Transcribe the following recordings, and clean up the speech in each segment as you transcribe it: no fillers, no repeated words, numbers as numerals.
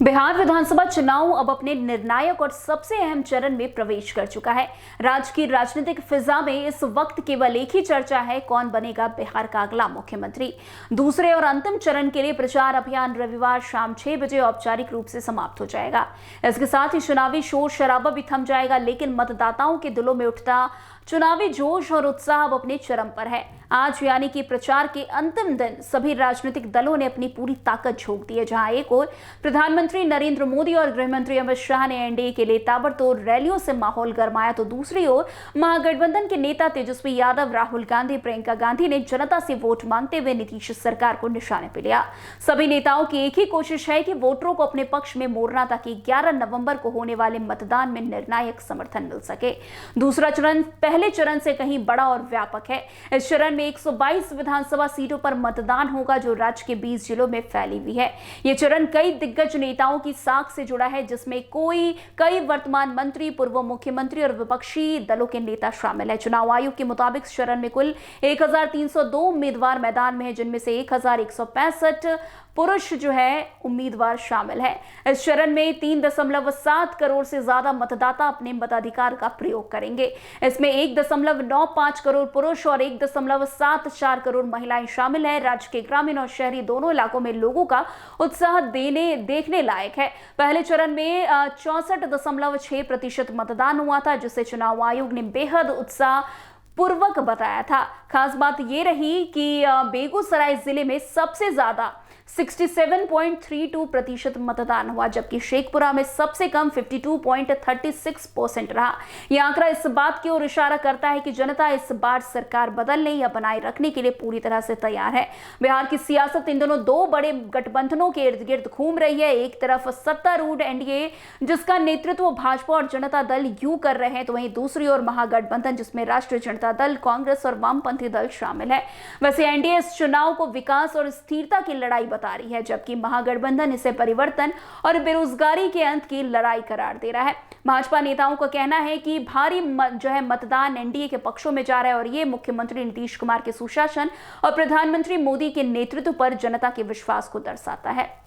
बिहार विधानसभा चुनाव अब अपने निर्णायक और सबसे अहम चरण में प्रवेश कर चुका है। राज्य की राजनीतिक फिजा में इस वक्त केवल एक ही चर्चा है, कौन बनेगा बिहार का अगला मुख्यमंत्री। दूसरे और अंतिम चरण के लिए प्रचार अभियान रविवार शाम 6 बजे औपचारिक रूप से समाप्त हो जाएगा। इसके साथ ही चुनावी शोर शराबा भी थम जाएगा, लेकिन मतदाताओं के दिलों में उठता चुनावी जोश और उत्साह अब अपने चरम पर है। आज यानी कि प्रचार के अंतिम दिन सभी राजनीतिक दलों ने अपनी पूरी ताकत झोंक दी है। जहां एक ओर प्रधानमंत्री नरेंद्र मोदी और गृह मंत्री अमित शाह ने एनडीए के लिए ताबड़तोड़ रैलियों से माहौल गरमाया, तो दूसरी ओर महागठबंधन के नेता तेजस्वी यादव, राहुल गांधी, प्रियंका गांधी ने जनता से वोट मांगते हुए नीतीश सरकार को निशाने पर लिया। सभी नेताओं की एक ही कोशिश है कि वोटरों को अपने पक्ष में मोड़ना, ताकि 11 नवंबर को होने वाले मतदान में निर्णायक समर्थन मिल सके। दूसरा चरण पहले चरण से कहीं बड़ा और व्यापक है। इस चरण में 122 विधानसभा सीटों पर मतदान होगा, जो राज्य के 20 जिलों में फैली हुई है। यह चरण कई दिग्गज नेताओं की साख से जुड़ा है, जिसमें कई वर्तमान मंत्री, पूर्व मुख्यमंत्री और विपक्षी दलों के नेता शामिल है। चुनाव आयोग के मुताबिक इस चरण में कुल 1302 उम्मीदवार मैदान में है, जिनमें से 1165 पुरुष उम्मीदवार शामिल है। इस चरण में 3.7 करोड़ से ज्यादा मतदाता अपने मताधिकार का प्रयोग करेंगे। इसमें 1.95 करोड़ पुरुष और 1.74 करोड़ महिलाएं शामिल है। राज्य के ग्रामीण और शहरी दोनों इलाकों में लोगों का उत्साह देखने लायक है। पहले चरण में 64.6% मतदान हुआ था, जिसे चुनाव आयोग ने बेहद उत्साह पूर्वक बताया था। खास बात यह रही कि बेगूसराय जिले में सबसे ज्यादा 67.32% मतदान हुआ, जबकि शेखपुरा में सबसे कम 52.36% रहा। यह आंकड़ा इस बात की ओर इशारा करता है कि जनता इस बार सरकार बदलने या बनाए रखने के लिए पूरी तरह से तैयार है। बिहार की सियासत इन दोनों दो बड़े गठबंधनों के इर्द गिर्द घूम रही है। एक तरफ सत्तारूढ़ एनडीए, जिसका नेतृत्व भाजपा और जनता दल यूं कर रहे हैं, तो वहीं दूसरी ओर महागठबंधन, जिसमें राष्ट्रीय जनता दल, कांग्रेस और वामपंथी दल शामिल है। वैसे एनडीए इस चुनाव को विकास और स्थिरता की लड़ाई बता रही है, जबकि महागठबंधन इसे परिवर्तन और बेरोजगारी के अंत की लड़ाई करार दे रहा है। भाजपा नेताओं का कहना है कि भारी मतदान एनडीए के पक्षों में जा रहा है, और ये मुख्यमंत्री नीतीश कुमार के सुशासन और प्रधानमंत्री मोदी के नेतृत्व पर जनता के विश्वास को दर्शाता है।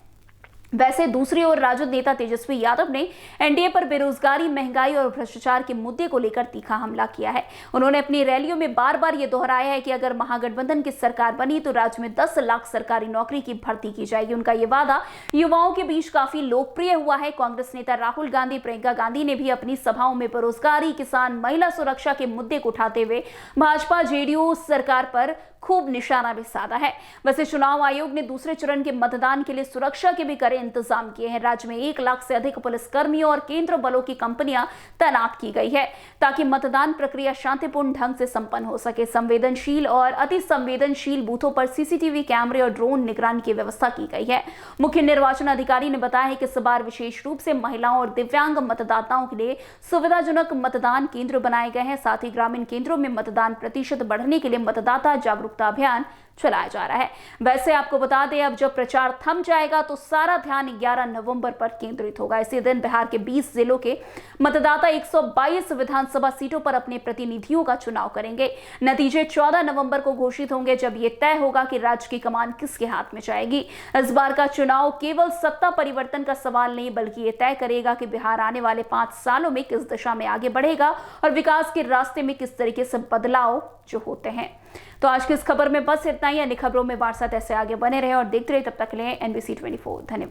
वैसे दूसरी ओर राजद नेता तेजस्वी यादव ने एनडीए पर बेरोजगारी, महंगाई और भ्रष्टाचार के मुद्दे को लेकर तीखा हमला किया है। उन्होंने अपनी रैलियों में बार बार ये दोहराया है कि अगर महागठबंधन की सरकार बनी तो राज्य में 10 लाख सरकारी नौकरी की भर्ती की जाएगी। उनका ये वादा युवाओं के बीच काफी लोकप्रिय हुआ है। कांग्रेस नेता राहुल गांधी, प्रियंका गांधी ने भी अपनी सभाओं में बेरोजगारी, किसान, महिला सुरक्षा के मुद्दे को उठाते हुए भाजपा जेडीयू सरकार पर खूब निशाना भी साधा है। वैसे चुनाव आयोग ने दूसरे चरण के मतदान के लिए सुरक्षा के भी कड़े इंतजाम किए हैं। राज्य में 1 लाख से अधिक पुलिसकर्मियों और केंद्र बलों की कंपनियां तैनात की गई है, ताकि मतदान प्रक्रिया शांतिपूर्ण ढंग से संपन्न हो सके। संवेदनशील और अति संवेदनशील बूथों पर सीसीटीवी कैमरे और ड्रोन निगरानी की व्यवस्था की गई है। मुख्य निर्वाचन अधिकारी ने बताया है कि इस बार विशेष रूप से महिलाओं और दिव्यांग मतदाताओं के लिए सुविधाजनक मतदान केंद्र बनाए गए हैं। साथ ही ग्रामीण केंद्रों में मतदान प्रतिशत बढ़ने के लिए मतदाता जागरूकता अभियान चलाया जा रहा है। वैसे आपको बता दें, अब जब प्रचार थम जाएगा तो सारा ध्यान 11 नवंबर पर केंद्रित होगा। इसी दिन बिहार के 20 जिलों के मतदाता 122 विधानसभा सीटों पर अपने प्रतिनिधियों का चुनाव करेंगे। नतीजे 14 नवंबर को घोषित होंगे, जब यह तय होगा कि राज्य की कमान किसके हाथ में जाएगी। इस बार का चुनाव केवल सत्ता परिवर्तन का सवाल नहीं, बल्कि यह तय करेगा कि बिहार आने वाले 5 सालों में किस दिशा में आगे बढ़ेगा और विकास के रास्ते में किस तरीके से बदलाव जो होते हैं। तो आज की इस खबर में बस इतना ही। अन्य खबरों में हमारे साथ ऐसे आगे बने रहे और देखते रहे। तब तक के लिए NBC 24 धन्यवाद।